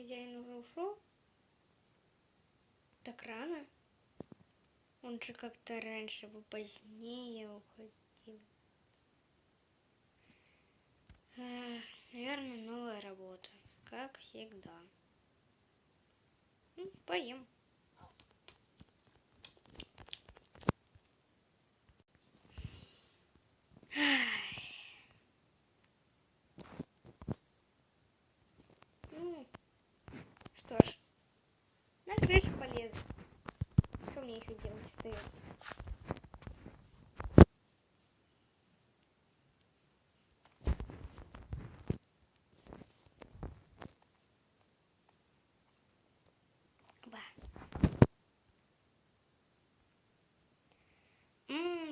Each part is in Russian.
хозяин уже ушел? Так рано? Он же как-то раньше бы позднее уходил. Наверное, новая работа, как всегда. Поем. Что ж, на крышу полезу. Что мне еще делать остается?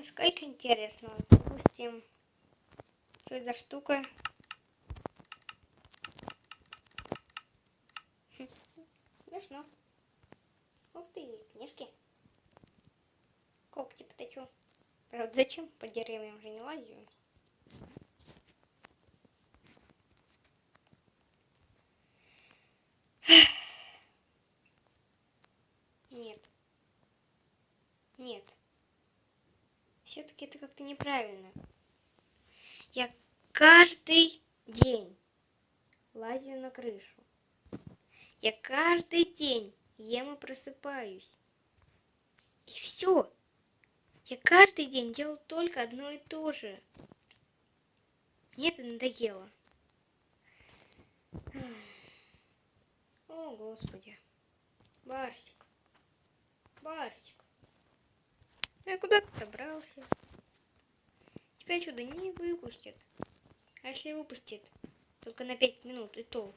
Сколько интересного. Допустим, что это за штука? Смешно. Ух ты, книжки. Когти поточу. Правда, зачем? По деревьям уже не лазю. Нет. Нет. Все-таки это как-то неправильно. Я каждый день лазю на крышу. Я каждый день ем и просыпаюсь. И все. Я каждый день делаю только одно и то же. Мне это надоело. О, Господи. Барсик. Барсик. Я куда ты собрался? Тебя сюда не выпустят. А если выпустят, только на 5 минут, и то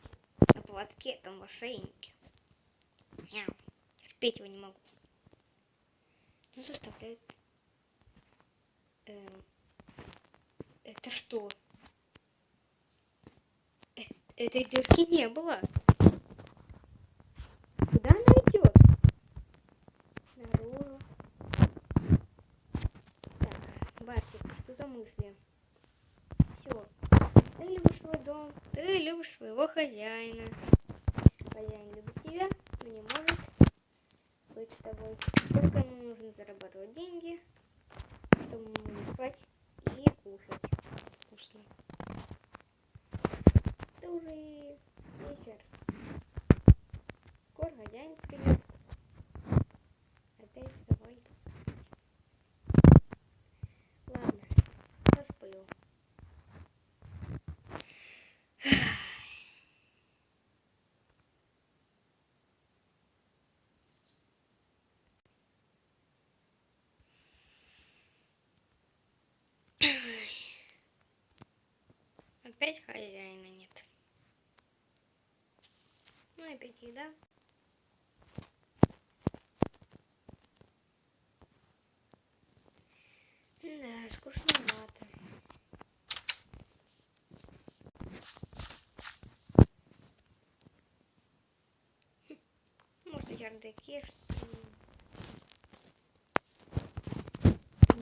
на поводке, там в ошейнике. Мяу. Терпеть его не могу. Ну, заставляют. Это что? Этой дырки не было. Куда она идет? Наружу. Так, Барсик, что за мысли? Все. Ты любишь свой дом, ты любишь своего хозяина. Хозяин любит тебя, но не может быть с тобой. Только ему нужно зарабатывать деньги, чтобы ему спать и кушать вкусно. Это уже вечер. Скоро хозяин придет. Опять вставай. Ладно, посплю. Опять хозяина нет. Ну, опять еда. Да, скучновато. Может, в чердаке что-то.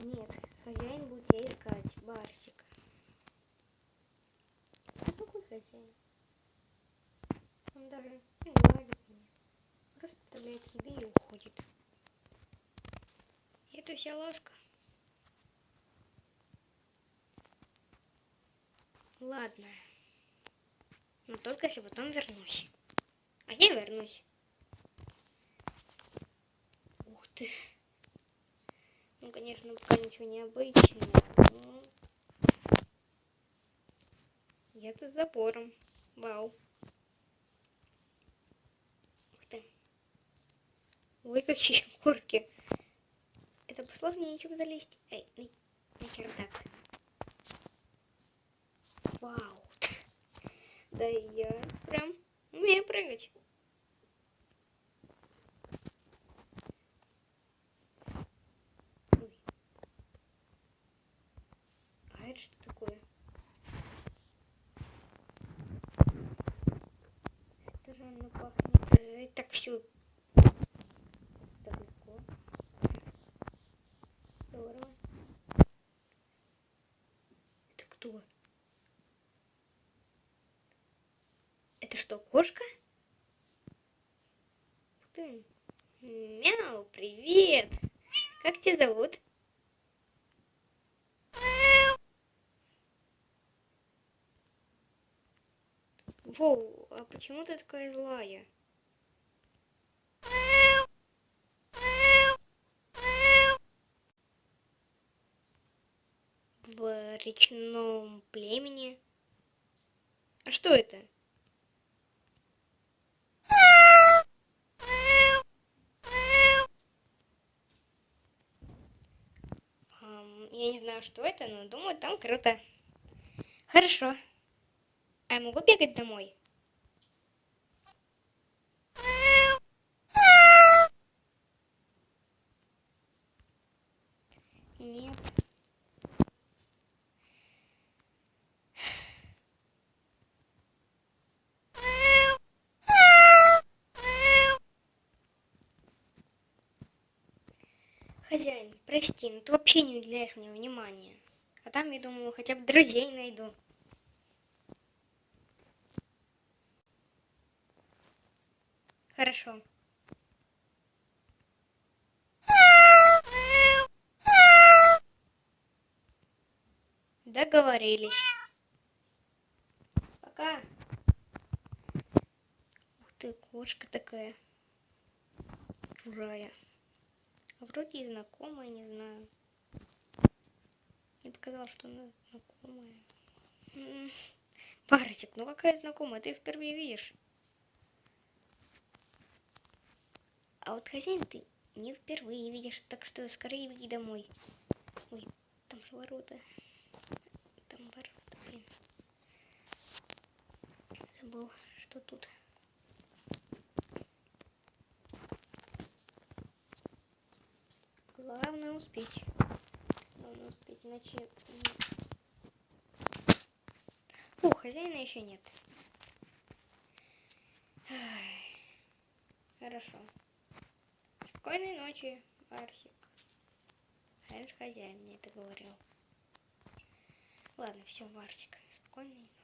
Нет, хозяин будет тебя искать, Барсик. А какой хозяин? Он даже не гладит меня. Просто оставляет еды и уходит. И это вся ласка. Ладно. Но только если потом вернусь. А я вернусь. Ух ты. Ну, конечно, пока ничего необычного. Но... я за забором. Вау. Ух ты. Ой, какие горки. Это посложнее, чем залезть. Эй, на чердак. Вау. Да я прям умею прыгать. Ой. А это что такое? Странно пахнет. Так все. Так легко. Здорово. Это кто? Это что, кошка? сын. Мяу, привет. Как тебя зовут? Воу, а почему ты такая злая? В речном племени? А что это? Я не знаю, что это, но думаю, там круто. Хорошо. А я могу бегать домой? Нет. Хозяин, прости, но ты вообще не уделяешь мне внимания. А там, я думаю, хотя бы друзей найду. Хорошо. Договорились. Пока. Ух ты, кошка такая. Чужая. Вроде и знакомая, не знаю. Мне показалось, что она знакомая. Барсик, ну какая знакомая? Ты впервые видишь. А вот хозяин ты не впервые видишь, так что скорее беги домой. Ой, там же ворота. Там ворота, блин. Забыл, что тут. Главное успеть. Главное успеть, иначе... хозяина еще нет. Ай, хорошо. Спокойной ночи, Барсик. Раньше хозяин мне это говорил. Ладно, все, Барсик. Спокойной ночи.